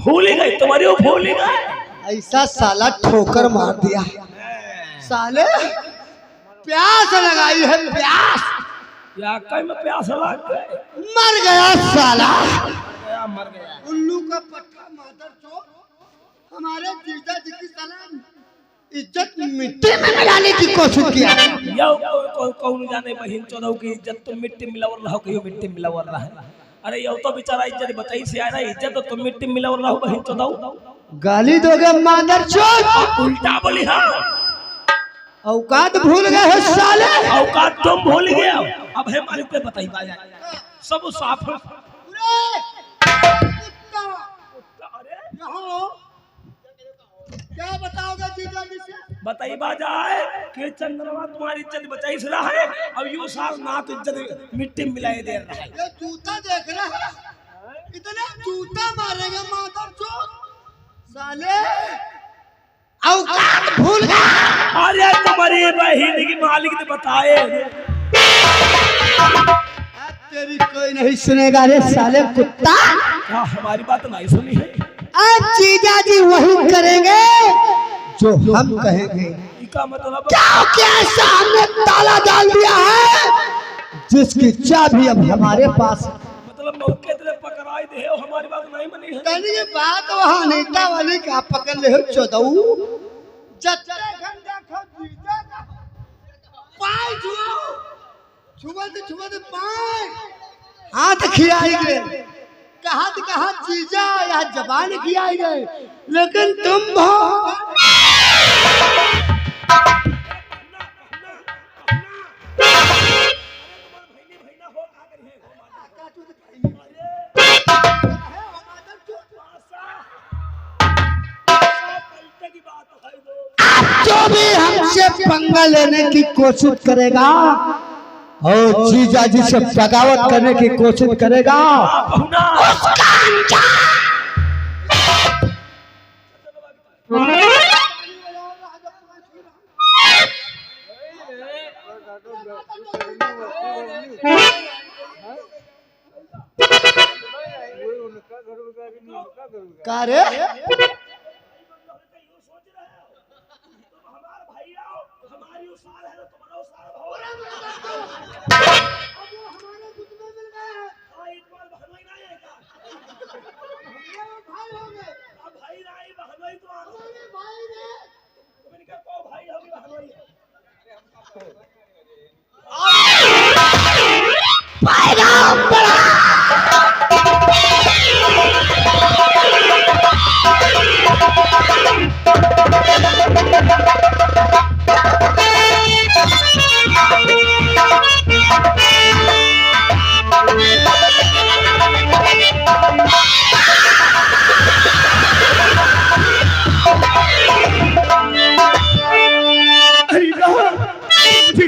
भूल ही गए तुम्हारी, वो भूल ही गए। ऐसा साला ठोकर मार दिया साले, प्यास लगाई है प्यास, या कहीं में प्यास लग गए, मर गया साला, मर गया। उल्लू का पट्टा मादर चोर, हमारे जीजा जी की साला इज्जत मिट्टी में मिलाने की कोशिश किया। यो कौन जाने बहन चोदौ की इज्जत तुम मिट्टी मिलावर रहो, कहीं मिट्टी मिलावर रहा है। अरे यो तो बेचारा इज्जत बताई से आ रहा है, इज्जत तो तुम मिट्टी मिलावर रहो बहन चोदौ। गाली दोगे मादर चोर, उल्टा बोली। हाँ औकात भूल गए हो साले, औकात तुम भूल गए। अब है मालिक पे बताई बाजा सब साफ। क्या बताओगे जीजा जी से? बताई बाजा है कि चंद्रमा तुम्हारी इज्जत बचाई से रहा है, अब यू साल नाथ इज्जत मिट्टी मिलाई दे रहा है। ये जूता देख रहा है, इतना जूता मारेगा मादर चोर साले, औकात भूल गया। अरे तुम्हारी बहन की मालिक ने बताए। तेरी कोई नहीं सुनेगा रे साले कुत्ता। क्या हमारी बात नहीं सुनी है? आज जीजा जी वही करेंगे जो हम कहेंगे। इसका मतलब क्या सामने ताला डाल दिया है जिसकी चाबी अब हमारे पास। मतलब मौके तेरे पकड़ाई दे हो, हमारी बात नहीं बनी है। ये बात वहाँ नेता वाली का पकड़ ले हो चौदह छुबत पाए हाथ खियाई गए, कहा चीजा या जबान खियाई गए, लेकिन तुम जो भी हमसे पंगा लेने की कोशिश करेगा और जीजा जी से बगावत करने की कोशिश करेगा, उसका कार्य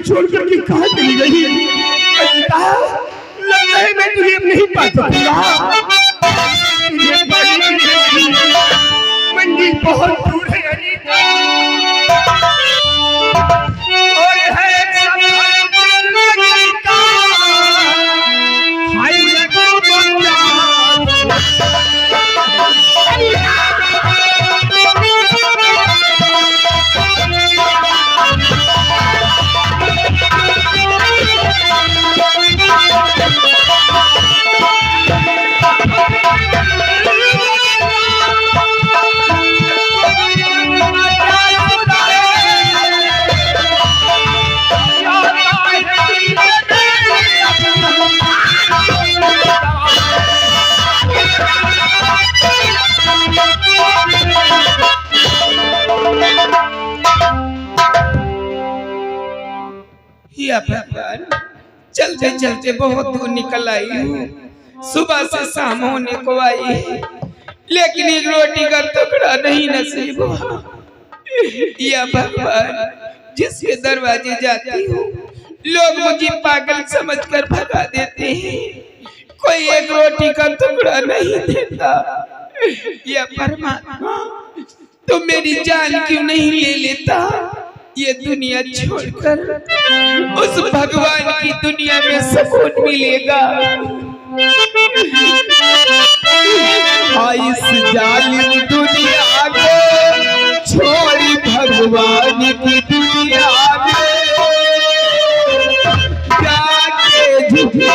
छोड़ करके कहाँ चली गई? लगता है मैं तुझे नहीं पा सकूंगा। मंजिल बहुत दूर है और है चलते चलते बहुत दूर निकल आई हूँ, सुबह से शाम होने को आई, लेकिन एक रोटी का टुकड़ा नहीं नसीब हुआ। या भगवान, जिसके दरवाजे जाती हूँ लोग मुझे पागल समझकर भगा देते हैं, कोई एक रोटी का टुकड़ा नहीं देता। या परमात्मा, तो मेरी जान क्यों नहीं ले लेता? ये दुनिया छोड़कर उस भगवान की दुनिया में सुकून मिलेगा। इस जालिम दुनिया को छोड़ी भगवान की दुनिया में जाके झुके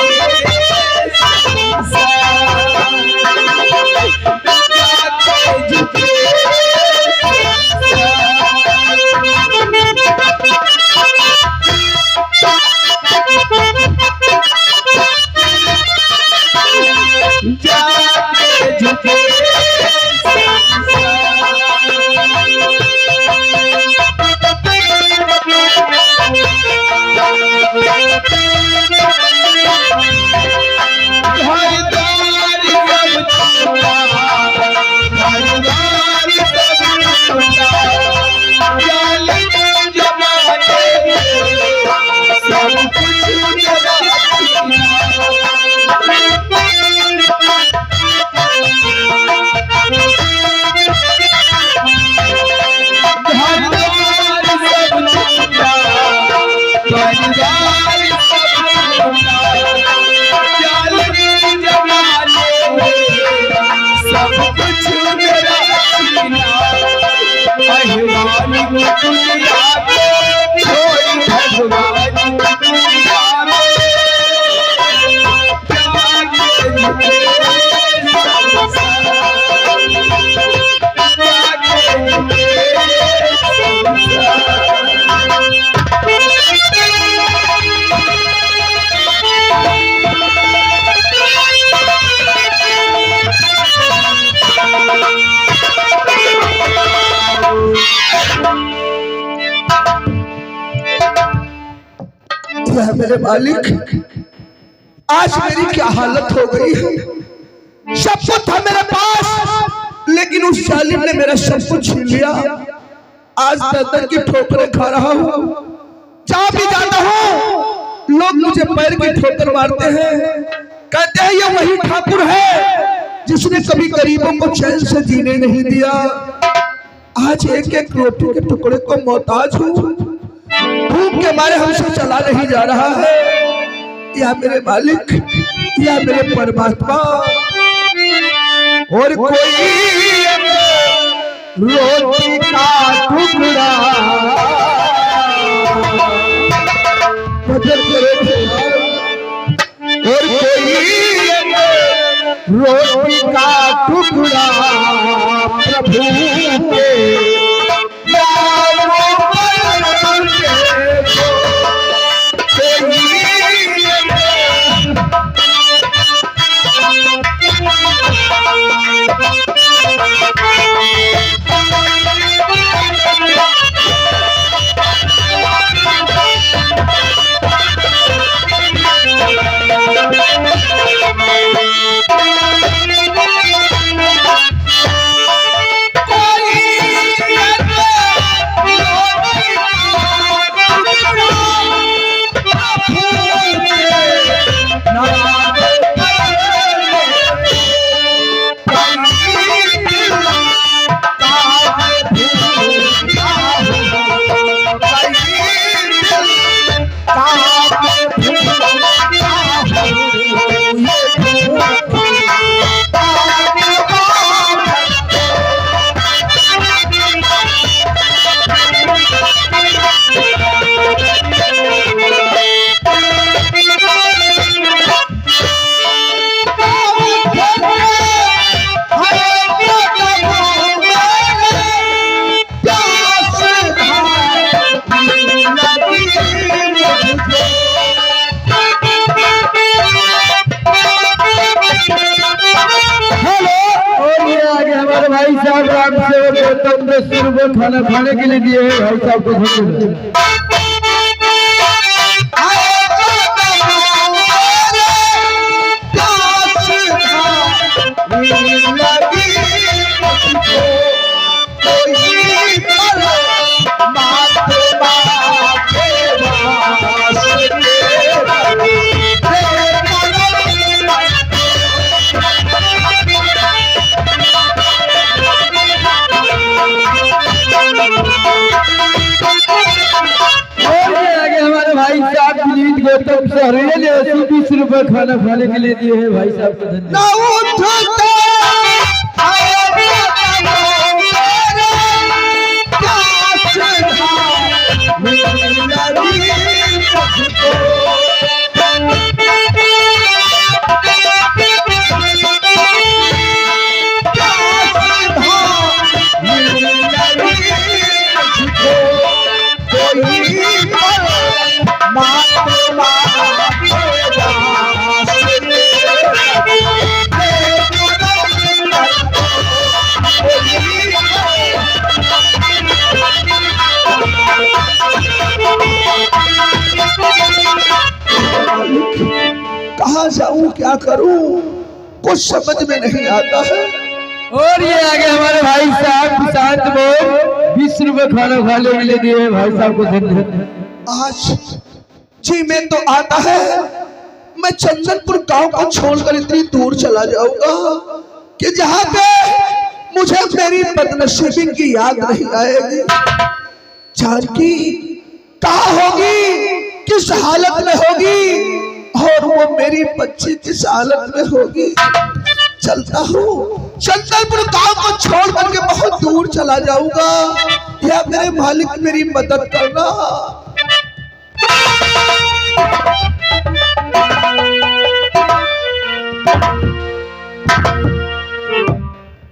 मेरे मालिक, आज मेरी क्या हालत हो गई है। सब कुछ था मेरे पास, लेकिन उस जालिम ने मेरा सब कुछ छीन लिया। आज दर्द की ठोकरें खा रहा हूँ। जहाँ भी जाता हूँ लोग मुझे पैर की ठोकर मारते हैं, कहते हैं ये वही ठाकुर है जिसने कभी गरीबों को चैन से जीने नहीं दिया। आज एक एक रोटी के टुकड़े को मोहताज हूँ, भूख के मारे हमसे चला नहीं जा रहा है। या मेरे मालिक, या मेरे परमात्मा, और कोई रोटी का टुकड़ा मदद करे, और कोई रोटी का टुकड़ा प्रभु के भाई साहब राम सेवक गौतम दस्तूर को खाना खाने के लिए दिए हैं। भाई साहब को हेलो गौतम सहरिया ने 20 रुपए खाना खाने के लिए दिए हैं भाई साहब को धन्यवाद। ना उठता कहाँ जाऊं, क्या करूं, कुछ समझ में नहीं आता है। और ये आगे हमारे भाई साहब शांत बोल 20 रुपए खाना खाने के लिए दिए हैं भाई साहब को धन्यवाद। आज जी में तो आता है, मैं चंदनपुर गांव को छोड़कर इतनी दूर चला जाऊंगा कि जहां पे मुझे मेरी बदनसीबी की याद नहीं आएगी। जानकी कहाँ होगी, किस हालत में होगी, और वो मेरी बच्ची किस हालत में होगी। चलता हूँ, चंदनपुर गांव को छोड़ करके बहुत दूर चला जाऊंगा। या मेरे मालिक मेरी मदद करना।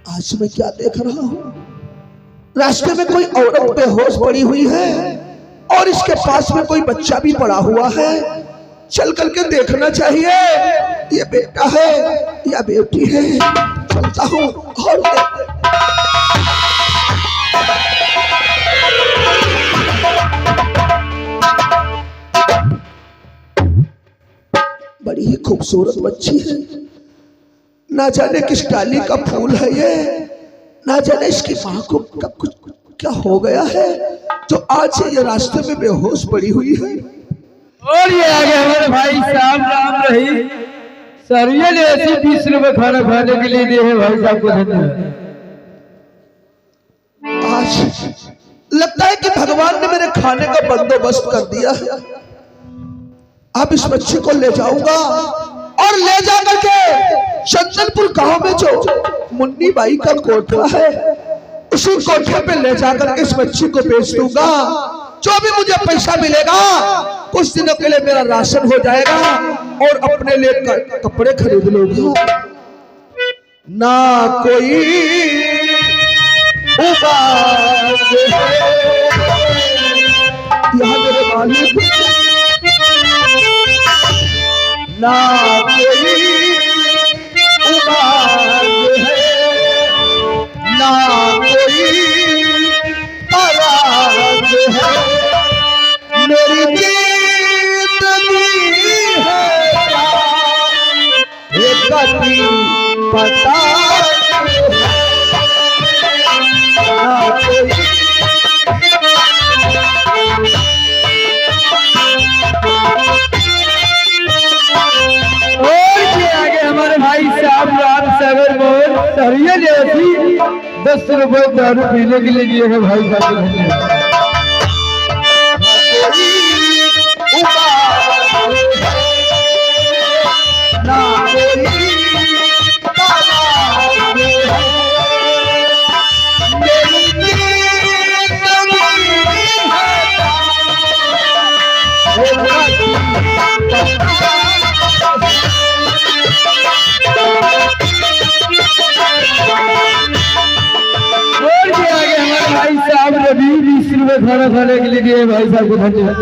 आज मैं क्या देख रहा हूँ, रास्ते में कोई औरत बेहोश पड़ी हुई है और इसके पास में कोई बच्चा भी पड़ा हुआ है। चल करके देखना चाहिए ये बेटा है या बेटी है। चलता हूँ और बड़ी ही खूबसूरत बच्ची है। ना जाने किस डाली का फूल है ये, ना जाने इसकी माँ को कब कुछ क्या हो गया है जो आज ये रास्ते में बेहोश पड़ी हुई है। और ये आगे हमारे भाई साहब राम रही सहरिया ने 20 रुपए खाना खाने के लिए दिए हैं भाई साहब को धन्यवाद। आज लगता है कि भगवान ने मेरे खाने का बंदोबस्त कर दिया है। अब इस बच्चे को ले जाऊंगा और ले जाकर के चंदनपुर गांव में जो मुन्नी बाई का कोठा है उसी कोठे पे ले जाकर के इस बच्ची को बेच दूंगा। जो भी मुझे पैसा मिलेगा कुछ दिनों के लिए मेरा राशन हो जाएगा और अपने लिए कपड़े खरीद लूंगा। ना कोई उबाद है यहाँ मेरे मालिक, ना कोई उबाद है, ना कोई पराग है। मेरी जिंदगी है ये कभी पता है। ना कोई हमारे भाई साहब राम सागर बोल सहरिया ने 10 रुपए दारू पीने के लिए दिए हैं भाई साहब को धन्यवाद। भाई साहब रवि 20 रुपए खाना खाने के लिए दिए भाई साहब को धन्यवाद।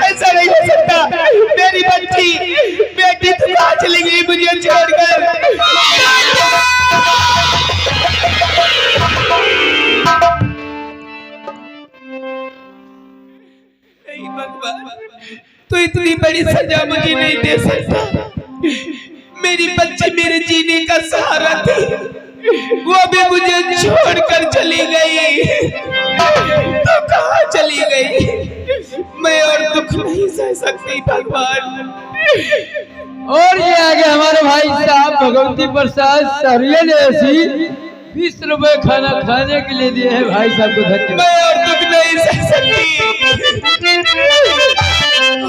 ऐसा नहीं हो सकता, मेरी बच्ची बेटी तो कहाँ चली गई मुझे छोड़कर। भगवान तो इतनी बड़ी सजा मुझे नहीं दे सकता। मेरी बच्ची मेरे जीने का सहारा थी, वो भी मुझे छोड़कर चली गई। तो कहाँ चली गई? मैं और दुख नहीं सह सकती भगवान। और ये आगे हमारे भाई साहब भगवती प्रसाद सरिया ने ऐसी 20 रुपए खाना खाने के लिए दिए हैं। भाई साहब को धन्यवाद। मैं और दुख नहीं सह सकती।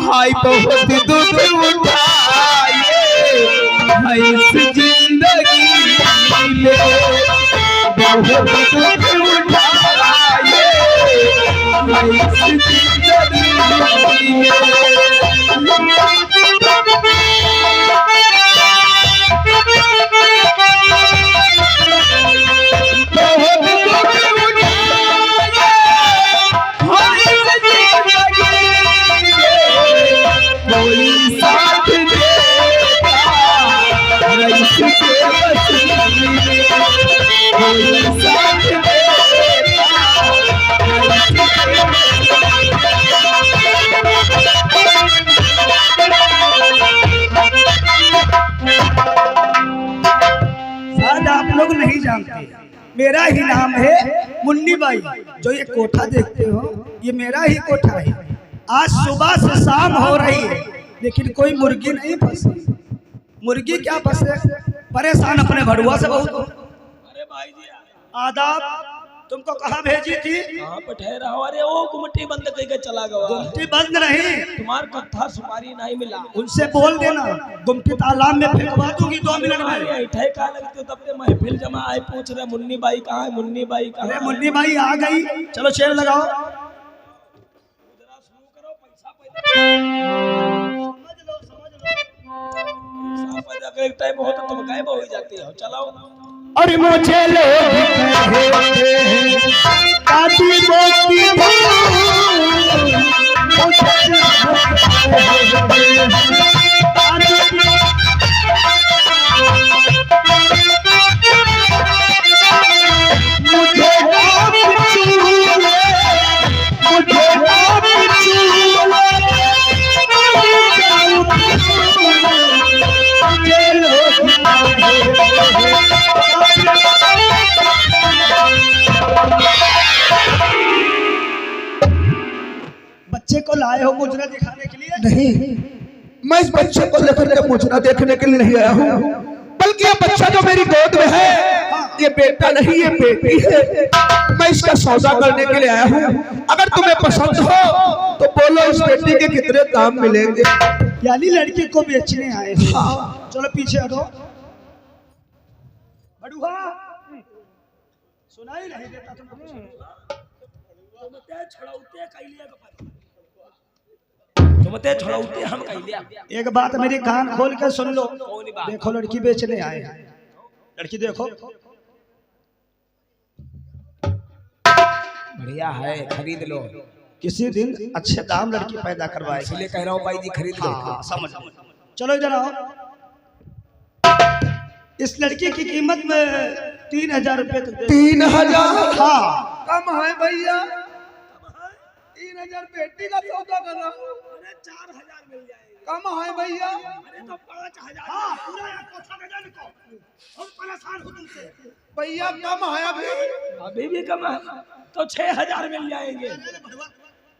हाय बहुत दुख उठाए हाय इस जिंदगी में, बहुत दुख उठाए हाय इस जिंदगी में। शायद आप लोग नहीं जानते, मेरा ही नाम है मुन्नी बाई। जो ये कोठा देखते हो ये मेरा ही कोठा है। आज सुबह से शाम हो रही है लेकिन कोई मुर्गी नहीं फंसी। मुर्गी क्या फंसे, परेशान अपने भड़ुआ से बहुत। अरे भाई जी आदाब, तुमको कहाँ भेजी थी? कहाँ पे ठहरा हो? अरे वो गुमटी बंद करके चला गया। गुमटी बंद नहीं, तुम्हार कत्था सुपारी नहीं मिला। उनसे बोल देना गुमटी तालाब में फेंकवा दूंगी 2 मिनट में। ऐठे का लगते हो तब महफिल जमा आए पूछ रहे मुन्नी बाई कहाँ है, मुन्नी बाई कहाँ अरे है? मुन्नी बाई आ गई, चलो शेर लगाओ। एक टाइम हो तो तुम गायब हो ही जाती हो। चलाओ। और मुझे लोग कहते हैं काटी मोती मुझे आप छूले, मुझे आप छूले, मुझे लोग बच्चे को लाए हो मुजरा दिखाने के लिए? नहीं, मैं इस बच्चे को लेकर के मुजरा देखने के लिए नहीं आया हूँ, बल्कि ये बच्चा जो मेरी गोद में है ये बेटा नहीं ये बेटी है। मैं इसका सौदा करने के लिए आया हूँ। अगर तुम्हें पसंद हो तो बोलो इस बेटी के कितने दाम मिलेंगे। यानी लड़की को बेचने आए हो? हाँ। चलो पीछे हटो। बड़ुआ सुनाई नहीं देता तुमते छोड़ाउते हम कह लिया। एक बात मेरी कान खोल के सुन लो। कौन बात? देखो लड़की बेचने आए हैं। लड़की देखो बढ़िया है, खरीद लो। किसी दिन अच्छे दाम लड़की पैदा करवाए, इसलिए कह रहा हूँ भाई जी खरीद लो। हाँ, समझ। चलो इधर आओ। इस लड़की की कीमत में 3000 रुपए तक। 3000? हाँ। कम है भैया, 3000 बेटी का सौदा कर रहा हूँ। 4000 मिल जाएगा। कम है भैया। अरे तो 5000। हाँ, पूरा कोठा दे दे इनको। हम परेशान हो तुमसे। भैया कम है अभी भी कम है तो 6000 मिल जाएंगे।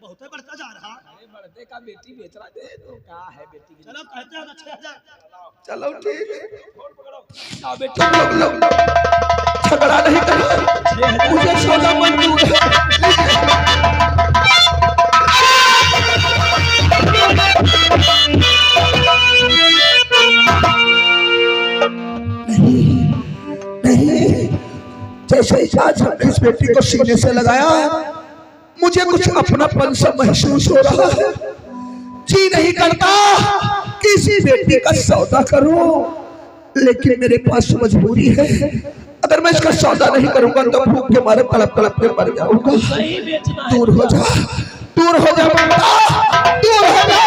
बहुत बढ़ता जा रहा। अरे बढ़ते का बेटी बेच रहा दे तो क्या है बेटी की। चलो कहते हैं 6000। चलो ठीक है। फोन पकड़ो। आओ बेटी। लोग झगड़ा नहीं करना, मुझे सौदा मंजूर है। जैसे आज हमने इस बेटी को सीने से लगाया मुझे कुछ अपनापन सा महसूस हो रहा है। जी नहीं करता किसी बेटी का सौदा करूं, लेकिन मेरे पास मजबूरी है। अगर मैं इसका सौदा नहीं करूंगा तो भूख के मारे तड़प तड़प के मर जाऊंगा। नहीं बेचना है। दूर हो जा, दूर हो जा बेटा, दूर हो जा।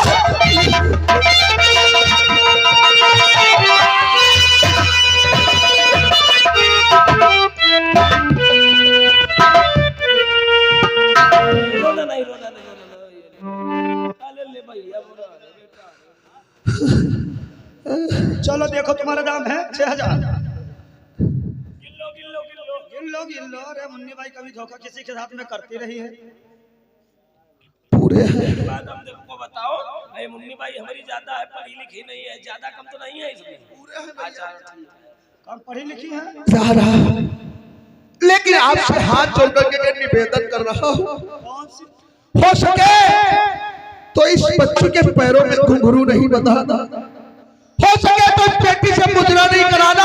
रोना नहीं, रोना नहीं, रोना नहीं। ले भैया बुरा बेटा। चलो देखो तुम्हारा दाम है 6000। गिल्लो गिल्लो गिल्लो गिन लो गिन लो। अरे मुन्नी भाई कभी धोखा किसी के साथ में करती रही है। पूरे हैं। बात हम देखो बताओ, अरे मुन्नी भाई हमारी ज्यादा है, पढ़ी लिखी नहीं है, ज्यादा कम तो नहीं है इसमें। पूरे हैं। अच्छा कम पढ़ी लिखी है सारा, लेकिन आपसे हाथ जोड़ करके निवेदन कर रहा हूँ, कौन सी? हो सके तो इस बच्ची के पैरों में घुंघरू नहीं बंधाना, हो सके तो इस बेटी से मुजरा नहीं कराना,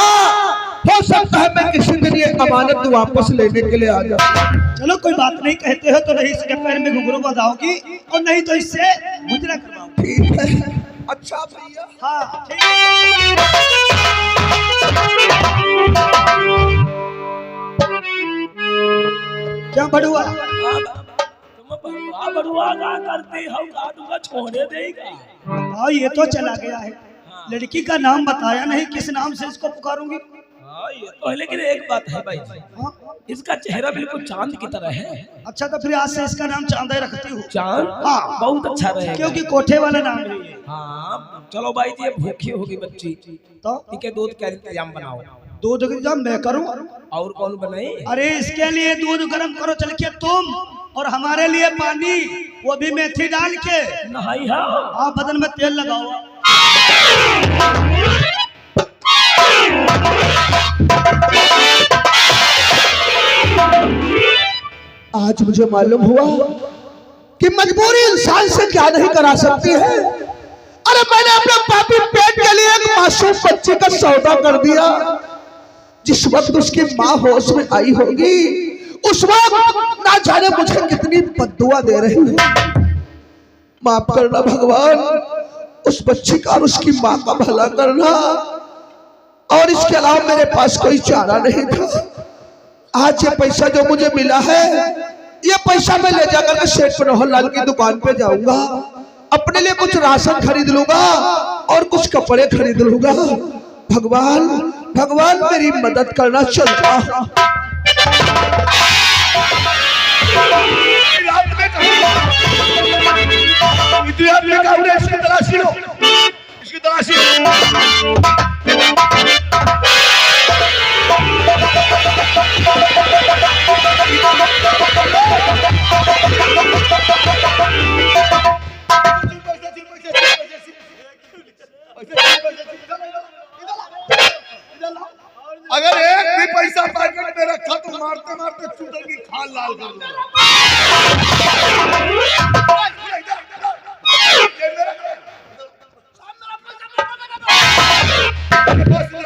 हो सकता है मैं किसी दिन ये अमानत वापस लेने के लिए आ जाऊं। चलो कोई बात नहीं, कहते हो तो नहीं इसके पैर में घुंघरू बंधाओगी और नहीं तो इससे मुजरा करवाओगी। ठीक है, अच्छा भैया। हाँ ठीक है। क्या बड़ुआ? तुम बड़ुआ का करती हो, का दूंगा छोड़े देगा। हाँ ये तो चला गया है। लड़की का नाम बताया नहीं, किस नाम से इसको पुकारूंगी? हाँ ये तो है, लेकिन एक बात है भाई, हाँ? इसका चेहरा बिल्कुल चांद की तरह है। अच्छा तो फिर आज से इसका नाम चांदा ही रखती हूँ। चांद? हाँ बहुत अच्छा रहेगा, क्योंकि कोठे वाला नाम है ये। हाँ चलो भाई जी, ये भूखी होगी बच्ची, तो ठीक है, दूध का इंतजाम बनाओ। दूध इंतजाम मैं करूँ? और कौन बनाए? अरे इसके लिए दूध गर्म करो चल के तुम, और हमारे लिए पानी, वो भी मेथी डाल के। नहाई है? हाँ बदन में तेल लगाओ। आज मुझे मालूम हुआ कि मजबूरी इंसान से क्या नहीं करा सकती है। अरे मैंने अपने पापी पेट के लिए एक मासूम बच्चे का सौदा कर दिया। जिस वक्त उसकी माँ होश में आई होगी, उस वक्त ना जाने मुझे कितनी बद्दुआ दे रही है। माफ करना भगवान, उस बच्ची का और उसकी माँ का भला करना, और इसके अलावा मेरे पास कोई चारा नहीं था। आज ये पैसा जो मुझे मिला है, ये पैसा मैं ले जाकर के सेठ मनोहर लाल की दुकान पे जाऊंगा, अपने लिए कुछ राशन खरीद लूंगा और कुछ कपड़े खरीद लूंगा। भगवान भगवान मेरी मदद करना। चलता इसकी तलाशी लो, इसकी तलाशी लो। अगर एक भी पैसा पैकेट में रखा तो मारते मारते चूतर की खाल लाल कर दूंगा।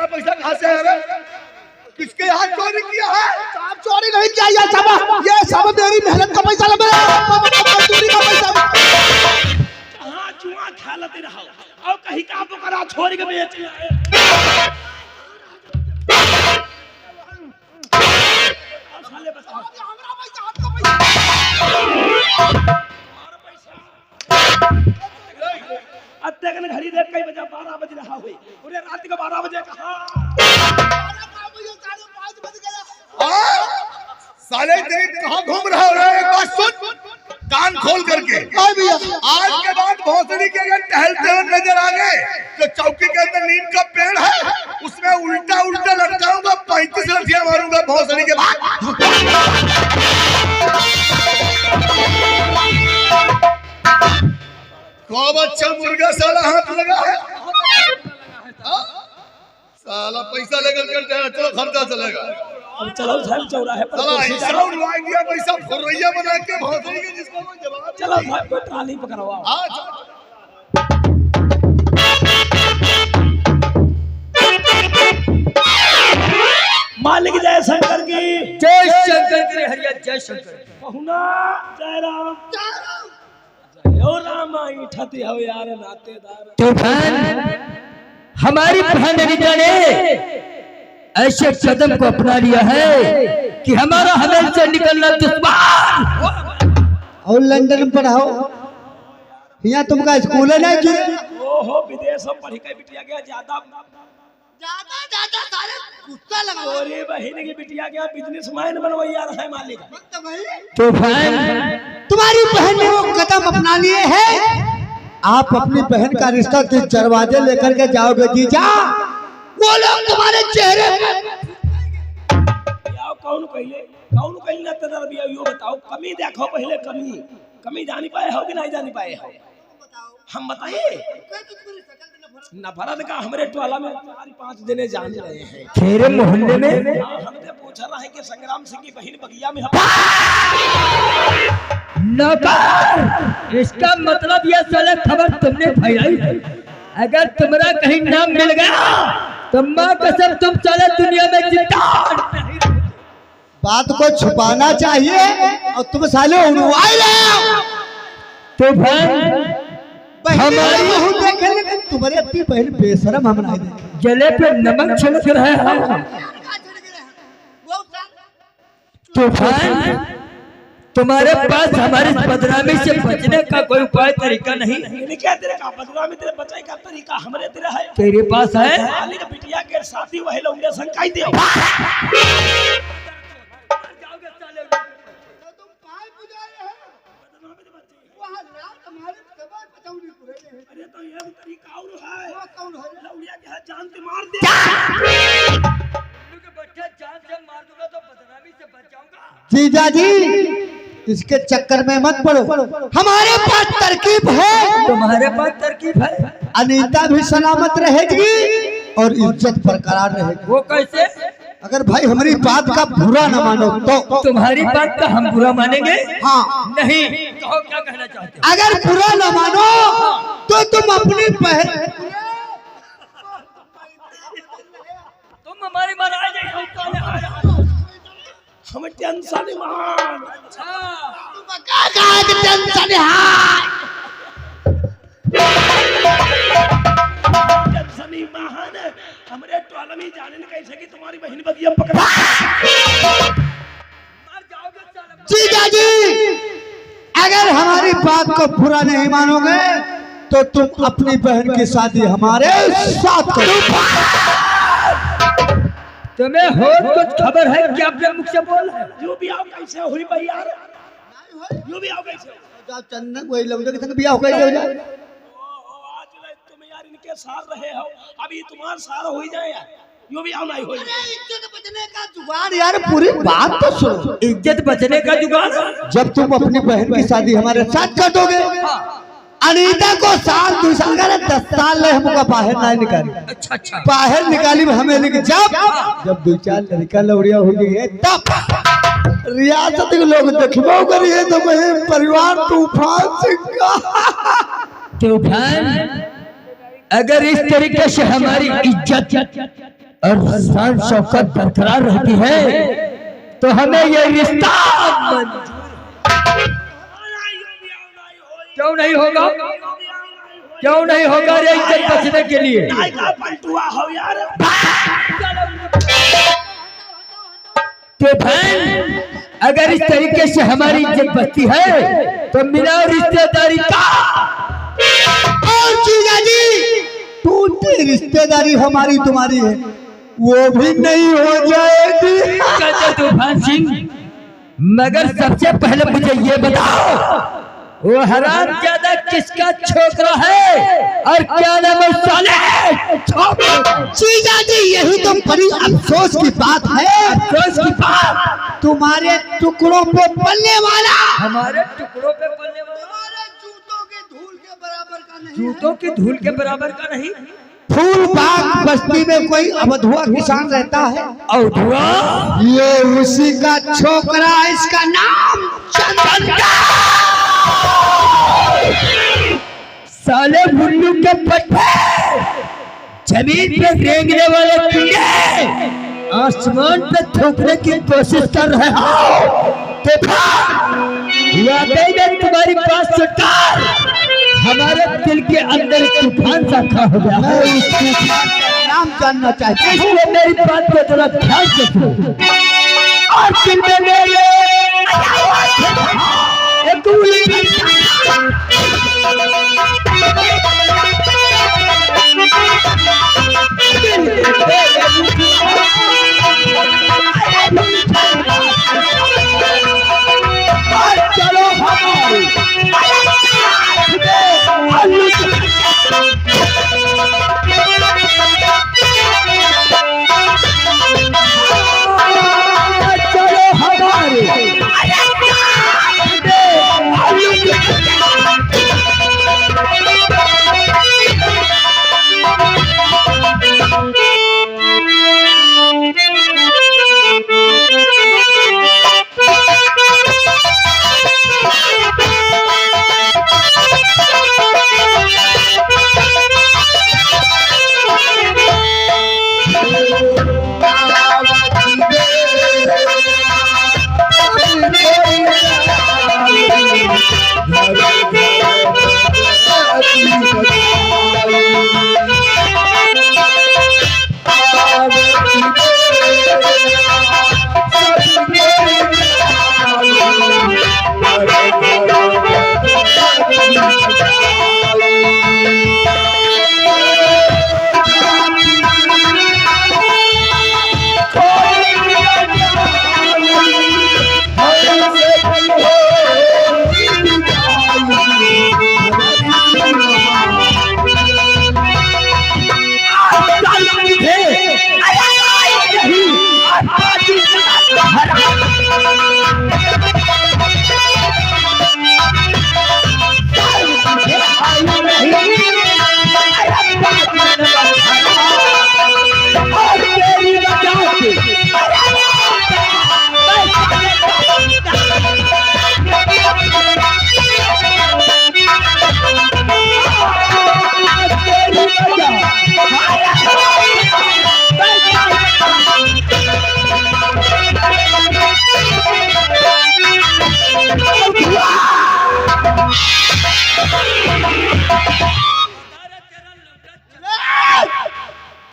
पैसा कहाँ से है? किसके यहाँ चोरी किया है? आप चोरी नहीं किया, ये सब मेरी मेहनत का पैसा है, मेरा मजदूरी का पैसा। हाँ जुआ खेलते रहो और कहीं का बकरा छोड़ के बेच आए। साले बताओ अत्ते घड़ी देख कई बजे 12 बज रहा हुई, पूरे रात के 12 बजे कहाँ? साले तेरी कहाँ घूम रहा हो? एक बात सुन, कान खोल करके। भैया आज के बाद भोसड़ी के अगर टहलते हुए नजर आ गए तो चौकी के अंदर नीम का पेड़ है, उसमें उल्टा उल्टा लटकाऊंगा, 35 लठियां मारूंगा भोसड़ी के बाद। खूब अच्छा मुर्गा साला हाथ लगा है। साला पैसा लेकर के चलो खर्चा चलेगा। अब चलो साहब चौराहे पर कुर्सी ऐसा डालो। उड़वा दिया पैसा, फुर्रैया बना के भोसड़ी के, जिसको कोई जवाब। चलो साहब कोई ट्राली पकड़वाओ। मालिक जय शंकर की जय शंकर की हरिया, जय शंकर। पहुना जय राम जय राम। आई ठती हो यार नातेदार। तूफान हमारी बहन रीता ने ऐसे कदम को अपना लिया है कि हमारा हमेशा निकलना दुश्मन। और लंदन में पढ़ाओ, यहाँ तुमका स्कूल है ना कि? ओहो विदेश में पढ़ के बिटिया गया ज्यादा सारे गुस्सा लगा। गोरी बहन की बिटिया गया बिजनेसमैन बनवैया रहा है मालिक। तूफान तुम्हारी बहन ने वो कदम अपना लिए है आप अपनी बहन का रिश्ता किस दरवाजे लेकर के जाओगे जीजा? वो लोग तुम्हारे चेहरे कौन कहीं ना तेरा बिया यो बताओ, कमी देखो पहले, कमी जानी पाए हो कि नहीं जानी पाए हो? हम बताइए नफरत का हमारे टोला में 4-5 जने जान रहे हैं। तेरे मोहल्ले में हमने पूछा रहा है कि संग्राम सिंह की बहन बगिया में नौकर, इसका मतलब यह साला खबर तुमने फैलाई है। अगर तुम्हारा कहीं नाम मिल गया तो माँ कसम तुम साला दुनिया में जिंदा। बात को छुपाना चाहिए और तुम साले उड़वाए तो भाई हमारी बहू देखे, लेकिन तुम्हारी अपनी बहन बेशरम हम नहीं देखे। जले पे नमक छिड़क रहा है। तो भाई तुम्हारे पास हमारी बदनामी से बचने का कोई उपाय तरीका नहीं? क्या तेरे का बदनामी तेरे बचाई का तरीका हमरे तेरा है? तेरे पास है? मालिक बिटिया के साथी वही लोग संकाई दे। अरे तो ये तरीका और है, लौड़िया के हाथ जान से मार दे। जान से मार दूंगा तो बदनामी से बच जाऊंगा। जीजा जी इसके चक्कर में मत पड़ो, हमारे पास तरकीब है। तुम्हारे पास तरकीब है? अनीता भी सलामत रहेगी और इज्जत बरकरार रहेगी। वो कैसे? अगर भाई हमारी बात का बुरा न मानो तो। तुम्हारी बात का हम बुरा मानेंगे? हाँ। नहीं, कहो क्या कहना चाहते हो? अगर बुरा न मानो तो तुम अपनी बहन, तुम हमारी महाराज हम टेंशन मान। टेंशन मान हमरे टोला में जाने ने कैसे कि तुम्हारी बहन बगिया पकड़ा। जीजा जी अगर हमारी बात को बुरा नहीं मानोगे तो तुम अपनी बहन की शादी हमारे साथ करो। तुम्हें हो कुछ खबर है क्या? अपने मुख से बोल। जो भी आओ कैसे हुई भाई यार, जो भी आओ कैसे चंदन वही लोग के संग बियाह हो गई हो जाए। आज तुम यार इनके साथ रहे हो, अभी तुम्हारे साथ हो जाए यार, जो भी आओ नहीं हो। इज्जत बचने का जुगाड़ यार, पूरी बात तो सुनो। इज्जत बचने का जुगाड़? जब तुम अपनी बहन की शादी हमारे साथ कर दोगे, अनीता को 2 साल का 10 साल ले हमको बाहर नहीं निकाली। अच्छा अच्छा। बाहर निकाली में हमें लेके जब 2-4 लड़का लौड़िया हो गई तब रियासत के लोग देखबो करिए तो मैं परिवार तूफान सिंह। तूफान, अगर इस तरीके से हमारी इज्जत और शान शौकत बरकरार रहती है तो हमें ये रिश्ता क्यों नहीं होगा? क्यों नहीं होगा रे इज्जत बचने के लिए? पलटुआ हो यार। तो बहन अगर इस तरीके से हमारी इज्जत बचती है तो मिला रिश्तेदारी का। और जीजा जी टूटी रिश्तेदारी हमारी तुम्हारी है वो भी नहीं हो जाएगी। तूफान सिंह, मगर सबसे पहले मुझे ये बताओ वो हरामजादा किसका छोकरा है और क्या नाम है साले? जीजा जी यही तो बड़ी अफसोस की बात है। अफसोस की बात? तुम्हारे टुकड़ों पे पलने वाला, हमारे टुकड़ों पे पलने वाला, जूतों के धूल के बराबर का नहीं। जूतों की धूल के बराबर का नहीं। फूलबाग बस्ती में कोई अवधुआ किसान रहता है। अवधुआ? ये उसी का छोकरा, इसका नाम चंदन। साले बुल्लू के पट्टे जमीन पे रेंगने वाले कीड़े आसमान पे थूकने की कोशिश कर रहे हो। वाकई में तुम्हारी बात सुनकर हमारे दिल के अंदर तूफान सा खड़ा हो गया। मैं उस तूफान का नाम जानना चाहता हूँ। इसलिए मेरी बात को थोड़ा ध्यान से सुनो और दिल में मेरे एक चलो हमारी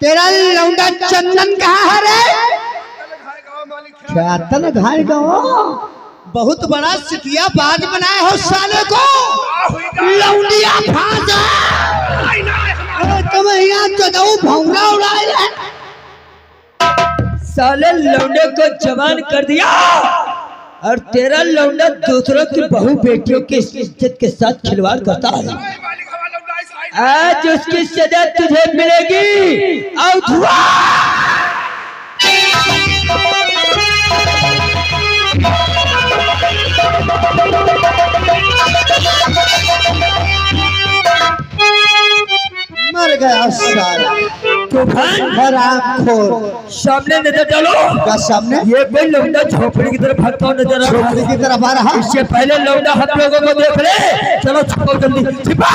तेरा लौंडा चंदन कहाँ है रे? क्या तन घाय गाँव? बहुत बड़ा सिटिया बाज बनाए हो साले को। लौंडिया फांस तुम यहाँ चदाऊ भौंगा उड़ाए ले। साले लौंडे को जवान कर दिया और तेरा लौंडा दूसरों की बहू बेटियों की इज्जत के साथ खिलवाड़ करता है। आज उसकी सजा तुझे मिलेगी। आओ धुआ। मर गया साला हरामखोर। सामने नजर डालो। का सामने ये कोई लौंडा झोपड़ी की तरफ भागता हुआ नजर आ रहा है। झोपड़ी की तरफ आ रहा। इससे पहले लौंडा हम लोगों को देख ले। चलो छुपो जल्दी छिपा।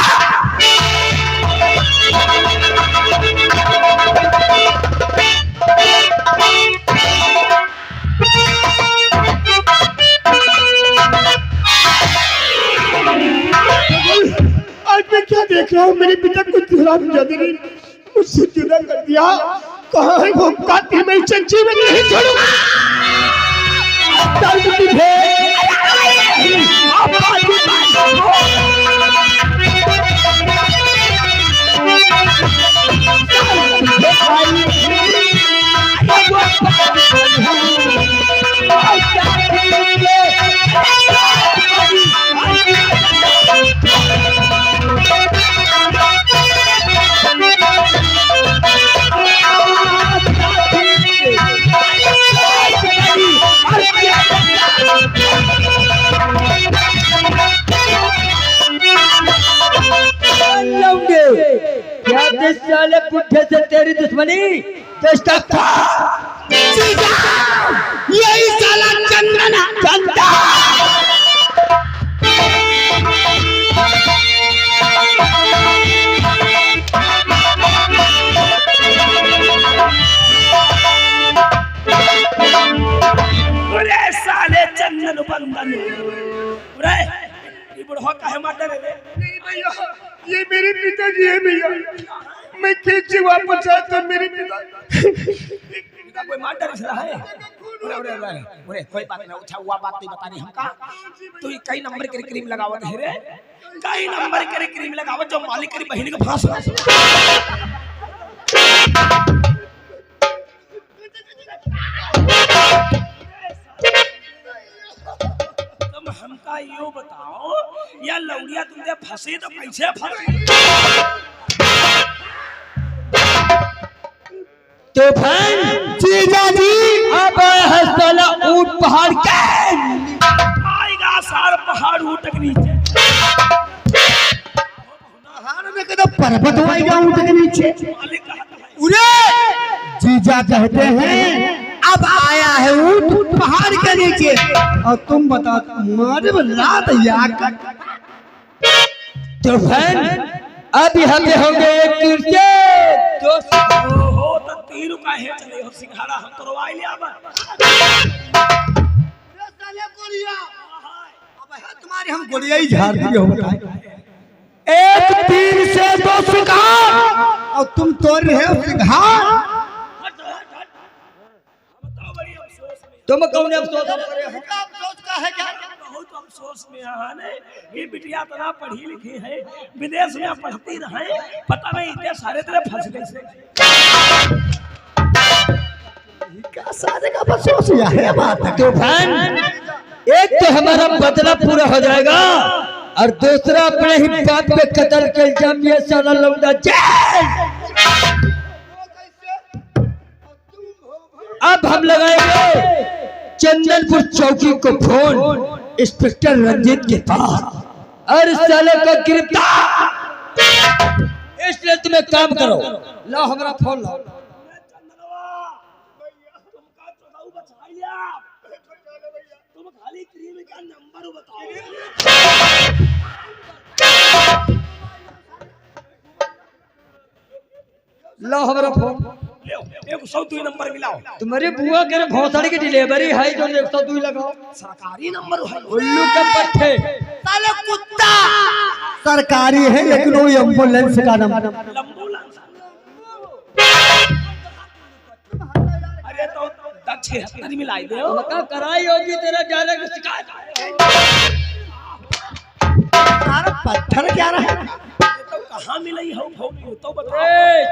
आज मैं क्या देख रहा हूँ? मेरे पिता को हरामजादे ने मुझसे जुदा कर दिया। कहाँ है वो काती? मैं चंची में नहीं छोड़ूंगा। क्या जिस साले पुट्ठे से तेरी दुश्मनी? यही साला चंदन चंदा। अरे साले चंदन बंदन। अरे ये बुढ़वा काहे मार रहे रे? नहीं भैया, ये मेरे पिताजी है भैया। मैं खेत से वापस आया तो मेरे पिता कोई मार डर रहा है। अरे कोई बात नहीं, अच्छा हुआ बात नहीं बता रही हमका। तू कई नंबर के क्रीम लगावत है रे? कई नंबर के क्रीम लगावत जो मालिक की बहन के फांस। तुम हमका यो बताओ, या लौड़िया तुमसे फंसे तो कैसे फंसे? तूफान जीजा जी अब है साला ऊंट पहाड़ के। आएगा सार पहाड़ ऊँट के नीचे। पहाड़ में कदम पर्वत आएगा ऊँट के नीचे। मालिक कहता है उरे जीजा कहते हैं अब आया है ऊँट पहाड़ के नीचे। और तुम बताओ मारे लात या तूफान अब यहाँ पे होंगे एक तीर से दो। ओहो तो तीर का है चले हो सिंघाड़ा हम तो रवाई ले आवा। तुम्हारी हम गोलियां ही झाड़ दिए हो। एक तीर से दो शिकार। और तुम तोड़ रहे हो सिंघार। बताओ बड़ी अफसोस में। तुम कौन अफसोस करे हो? अफसोस का है क्या? बहुत अफसोस में यहाँ ने ये बिटिया तना पढ़ी लिखी है, विदेश में पढ़ती रहे, पता नहीं इतने सारे तेरे फंस गए से। क्या सारे का अफसोस यह है बात है। तूफान एक तो हमारा बदला पूरा हो जाएगा और दूसरा अपने ही बाप पे कत्ल के इल्जाम ये साला लौंडा जेल। अब हम लगाएंगे चंदनपुर चौकी को फोन इंस्पेक्टर रंजीत के पास और इस साले को गिरफ्तार। इसलिए तुम्हें काम करो, लो हमारा फोन लो। तुम खाली क्रीम का नंबर बताओ। लो हमारा फोन। ले 102 नंबर मिलाओ। तुम्हारी बुआ के भौसड़ी की डिलीवरी है जो 102 लगाओ। सरकारी नंबर है। उल्लू के पट्टे साले कुत्ता सरकारी है लेकिन वो एम्बुलेंस का नंबर। एम्बुलेंस। अरे तो 76 मिलाई दे मका कराई होगी तेरा जाने की शिकायत। पत्थर क्या रहा है? तो कहाँ मिलाई हो तो बताओ।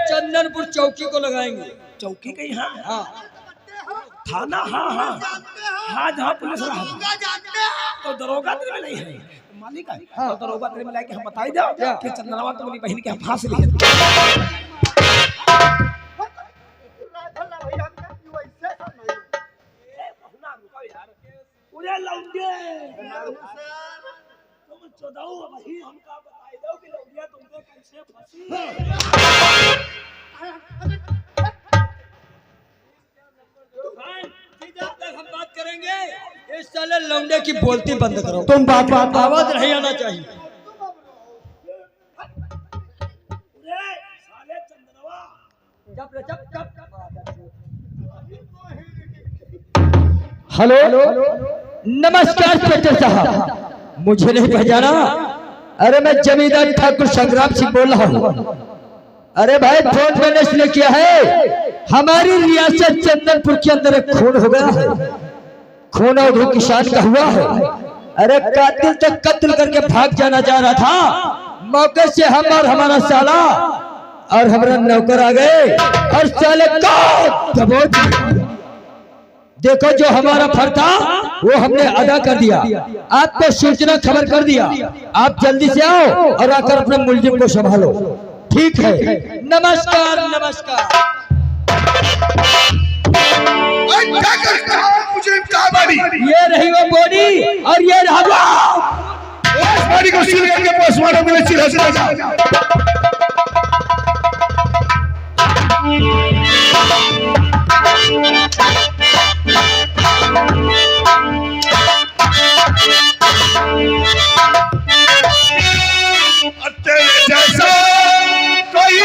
चंदनपुर चौकी को लगाएंगे। चौकी के यहाँ हाँ थाना। हाँ हाँ हाँ जहाँ पुलिस रहा तो दरोगा तेरे में नहीं है मालिक है। तो दरोगा तेरे में लाके हम बताई दो कि चंदनवा तो मेरी बहन के हम फांस लिए। पूरे लौंडे तुम चौदाओ वही हमका बताई दो कि लौंडिया तुमको कैसे फंसी। हम बात करेंगे इस साले लौंडे की बोलती बंद करो। तुम बात आवाज नहीं आना चाहिए। साले चंदनवा हेलो नमस्कार इंस्पेक्टर साहब, मुझे नहीं पहचाना? अरे मैं जमींदार ठाकुर संग्राम सिंह बोल रहा हूँ। अरे भाई फोन मैंने इसलिए किया है, हमारी रियासत चंदनपुर के अंदर एक खून हो गया है। खून और किसान का हुआ है। अरे कातिल तक कत्ल करके भाग जाना जा रहा था। मौके से हम और हमारा साला और हमारा नौकर आ गए और साले को दबोच दिया। देखो जो हमारा फर्ज था वो हमने अदा कर दिया। आपको सूचना खबर कर दिया। आप जल्दी से आओ और आकर अपने मुलजिम को संभालो। ठीक है, नमस्कार नमस्कार। क्या करता है मुझे कहा बारी? ये रही वो बॉडी और ये रहा इस बारी को सील करके पोस्टमार्टम के लिए सीधा सीधा जाओ। तेरे जैसा कोई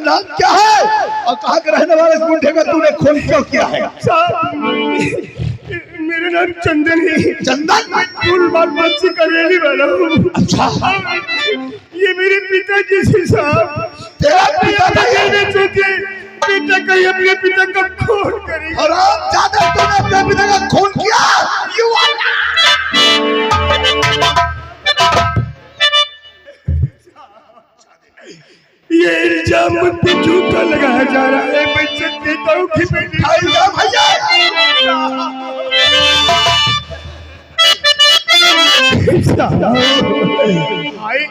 नाम क्या है और कहाँ का रहने वाला इस बुढ़े का तूने खून क्यों किया है? मेरा नाम चंदन है। चंदन से करेली वाला हूँ। अच्छा, ये मेरे पिताजी से साहब। तेरा पिता था ये? पिता कहीं अपने पिता का खून करे और आप ज्यादा तूने अपने पिता का खून किया। You are ये इल्जाम मुझ पे झूठा लगाया जा रहा है। मैं सच कहता हूँ कि मैं भैया आई